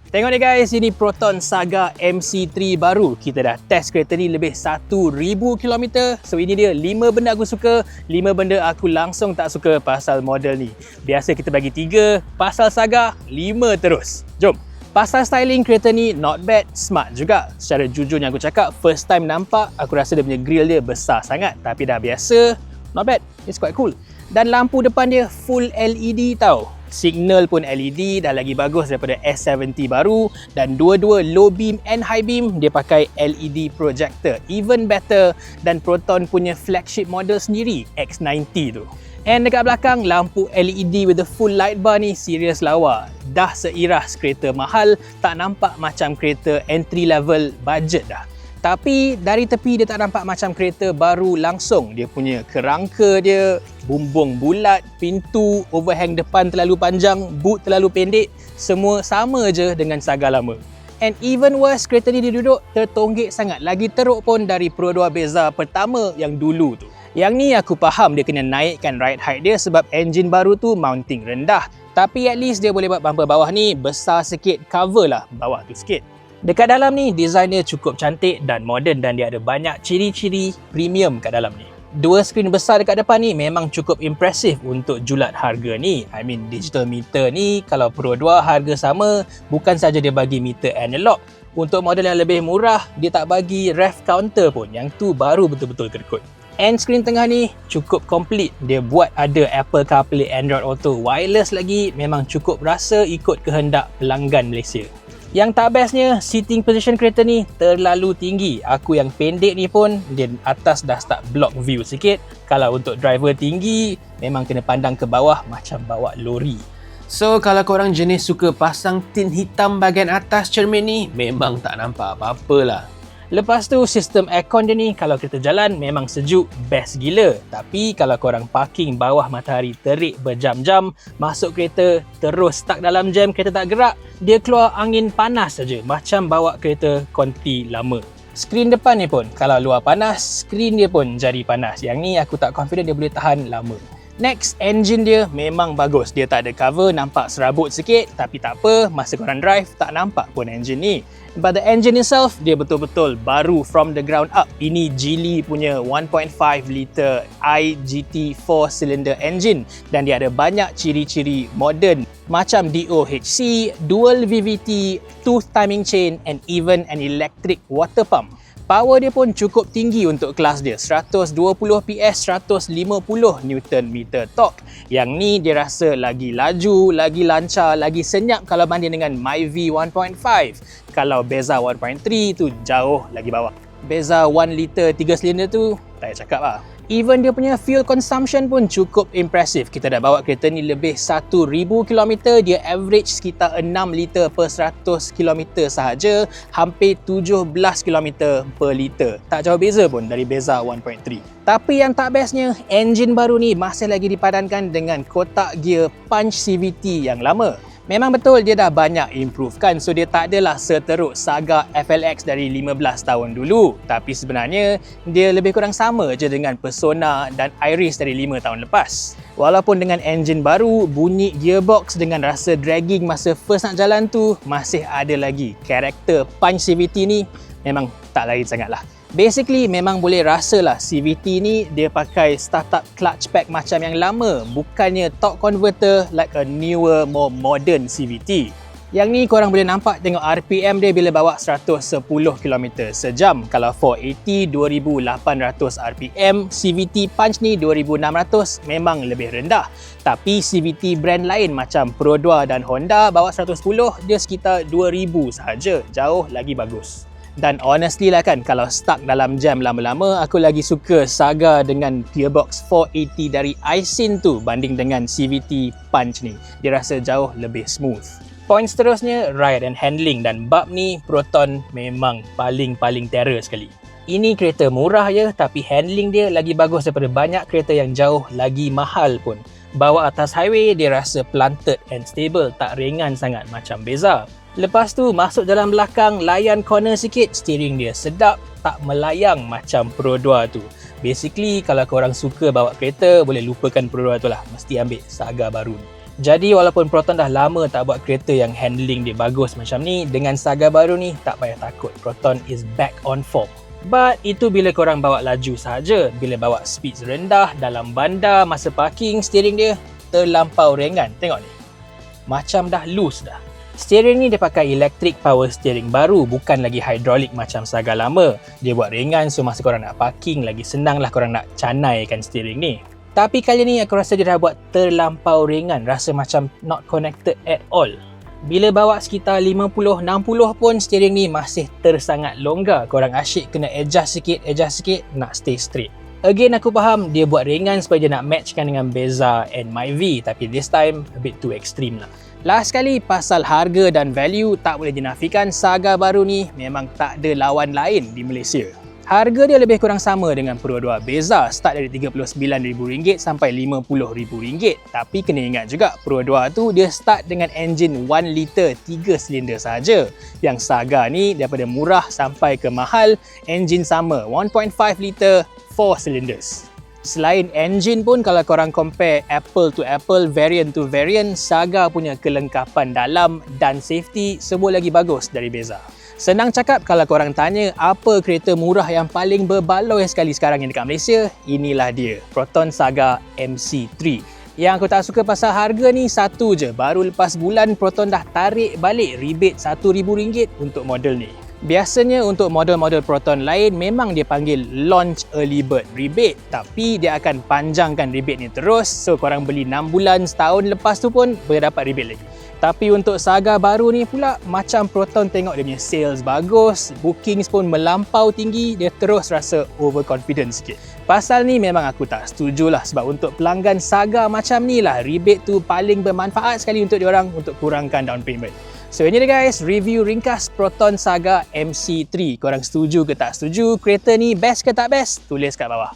Tengok ni guys, ini Proton Saga MC3 baru. Kita dah test kereta ni lebih 1000 km. So ini dia 5 benda aku suka, 5 benda aku langsung tak suka pasal model ni. Biasa kita bagi 3, pasal Saga 5 terus. Jom. Pasal styling kereta ni not bad, smart juga. Secara jujurnya aku cakap, first time nampak aku rasa dia punya grill dia besar sangat. Tapi dah biasa, not bad. It's quite cool. Dan lampu depan dia full LED tau. Signal pun LED, dah lagi bagus daripada S70 baru. Dan dua-dua low beam and high beam dia pakai LED projector, even better dan Proton punya flagship model sendiri X90 tu. And dekat belakang, lampu LED with the full light bar ni serius lawa. Dah seiras kereta mahal, tak nampak macam kereta entry level budget dah. Tapi dari tepi dia tak nampak macam kereta baru langsung. Dia punya kerangka dia, bumbung bulat, pintu, overhang depan terlalu panjang, boot terlalu pendek, semua sama je dengan Saga lama. And even worse, kereta ni dia duduk tertonggik sangat. Lagi teruk pun dari Pro 2 Beza pertama yang dulu tu. Yang ni aku faham dia kena naikkan ride height dia sebab enjin baru tu mounting rendah. Tapi at least dia boleh buat bumper bawah ni besar sikit, cover lah bawah tu sikit. Dekat dalam ni, design dia cukup cantik dan moden dan dia ada banyak ciri-ciri premium kat dalam ni. Dua skrin besar dekat depan ni memang cukup impresif untuk julat harga ni. I mean, digital meter ni kalau Pro 2 harga sama, bukan saja dia bagi meter analog. Untuk model yang lebih murah, dia tak bagi ref counter pun. Yang tu baru betul-betul kedekut. End screen tengah ni cukup complete. Dia buat ada Apple CarPlay, Android Auto, wireless lagi. Memang cukup rasa ikut kehendak pelanggan Malaysia. Yang tak bestnya, seating position kereta ni terlalu tinggi. Aku yang pendek ni pun, dia atas dah start block view sikit. Kalau untuk driver tinggi, memang kena pandang ke bawah macam bawa lori. So, kalau korang jenis suka pasang tint hitam bahagian atas cermin ni, memang tak nampak apa-apa lah. Lepas tu, sistem aircon dia ni kalau kita jalan memang sejuk, best gila. Tapi kalau korang parking bawah matahari terik berjam-jam, masuk kereta terus stuck dalam jam, kereta tak gerak, dia keluar angin panas saja, macam bawa kereta konti lama. Skrin depan ni pun, kalau luar panas, skrin dia pun jadi panas. Yang ni aku tak confident dia boleh tahan lama. Next, engine dia memang bagus. Dia tak ada cover, nampak serabut sikit. Tapi tak apa, masa korang drive, tak nampak pun engine ni. But the engine itself, dia betul-betul baru from the ground up. Ini Geely punya 1.5 liter IGT 4-cylinder engine. Dan dia ada banyak ciri-ciri modern. Macam DOHC, dual VVT, tooth timing chain and even an electric water pump. Power dia pun cukup tinggi untuk kelas dia, 120 PS, 150 Nm torque. Yang ni dia rasa lagi laju, lagi lancar, lagi senyap kalau banding dengan Myvi 1.5. Kalau Beza 1.3 tu jauh lagi bawah. Beza 1 liter 3 silinder tu tak payah cakap lah. Even dia punya fuel consumption pun cukup impresif. Kita dah bawa kereta ni lebih 1000 km, dia average sekitar 6 liter per 100 km sahaja, hampir 17 km per liter. Tak jauh beza pun dari Beza 1.3. Tapi yang tak bestnya, enjin baru ni masih lagi dipadankan dengan kotak gear punch CVT yang lama. Memang betul dia dah banyak improvekan, so dia tak adalah seteruk Saga FLX dari 15 tahun dulu. Tapi sebenarnya dia lebih kurang sama je dengan Persona dan Iris dari 5 tahun lepas. Walaupun dengan enjin baru, bunyi gearbox dengan rasa dragging masa first nak jalan tu masih ada lagi. Karakter punch CVT ni memang tak lain sangat lah. Basically memang boleh rasalah CVT ni dia pakai startup clutch pack macam yang lama, bukannya torque converter like a newer, more modern CVT. Yang ni korang boleh nampak tengok RPM dia bila bawa 110 km sejam. Kalau 480 2800 RPM, CVT Punch ni 2600 memang lebih rendah. Tapi CVT brand lain macam Pro 2 dan Honda bawa 110 dia sekitar 2000 sahaja, jauh lagi bagus. Dan honestly lah kan, kalau stuck dalam jam lama-lama, aku lagi suka Saga dengan gearbox 480 dari Aisin tu banding dengan CVT Punch ni. Dia rasa jauh lebih smooth. Points seterusnya, ride and handling, dan bab ni Proton memang paling terror sekali. Ini kereta murah je, tapi handling dia lagi bagus daripada banyak kereta yang jauh lagi mahal pun. Bawa atas highway, dia rasa planted and stable, tak ringan sangat macam Beza. Lepas tu masuk dalam belakang, layan corner sikit, steering dia sedap, tak melayang macam Pro 2 tu. Basically kalau korang suka bawa kereta, boleh lupakan Pro 2 tu lah, mesti ambil Saga baru ni. Jadi walaupun Proton dah lama tak buat kereta yang handling dia bagus macam ni, dengan Saga baru ni tak payah takut, Proton is back on form. But itu bila korang bawa laju sahaja. Bila bawa speed rendah, dalam bandar, masa parking, steering dia terlampau ringan. Tengok ni, macam dah loose dah. Steering ni dia pakai electric power steering baru, bukan lagi hydraulic macam Saga lama. Dia buat ringan, so masa korang nak parking lagi senang lah korang nak canaikan steering ni. Tapi kali ni aku rasa dia dah buat terlampau ringan, rasa macam not connected at all. Bila bawa sekitar 50-60 pun steering ni masih tersangat longgar. Korang asyik kena adjust sikit nak stay straight. Again, aku faham dia buat ringan supaya dia nak matchkan dengan Beza and Myvi, tapi this time a bit too extreme lah. Last sekali, pasal harga dan value, tak boleh dinafikan Saga baru ni memang tak ada lawan lain di Malaysia. Harga dia lebih kurang sama dengan Pro 2 Beza, start dari RM39,000 sampai RM50,000. Tapi kena ingat juga, Pro 2 tu dia start dengan enjin 1 liter 3 silinder saja. Yang Saga ni daripada murah sampai ke mahal, enjin sama 1.5 liter 4 cylinders. Selain enjin pun, kalau korang compare apple to apple, variant to variant, Saga punya kelengkapan dalam dan safety semua lagi bagus dari Beza. Senang cakap, kalau korang tanya apa kereta murah yang paling berbaloi sekali sekarang yang dekat Malaysia, inilah dia, Proton Saga MC3. Yang aku tak suka pasal harga ni satu je, baru lepas bulan Proton dah tarik balik rebate RM1,000 untuk model ni. Biasanya untuk model-model Proton lain memang dia panggil launch early bird rebate, tapi dia akan panjangkan rebate ni terus, so korang beli 6 bulan, setahun lepas tu pun boleh dapat rebate lagi. Tapi untuk Saga baru ni pula, macam Proton tengok dia punya sales bagus, bookings pun melampau tinggi, dia terus rasa overconfident sikit. Pasal ni memang aku tak setuju lah, sebab untuk pelanggan Saga macam ni lah, rebate tu paling bermanfaat sekali untuk diorang untuk kurangkan down payment. So ini dia guys, review ringkas Proton Saga MC3. Korang setuju ke tak setuju? Kereta ni best ke tak best? Tulis kat bawah.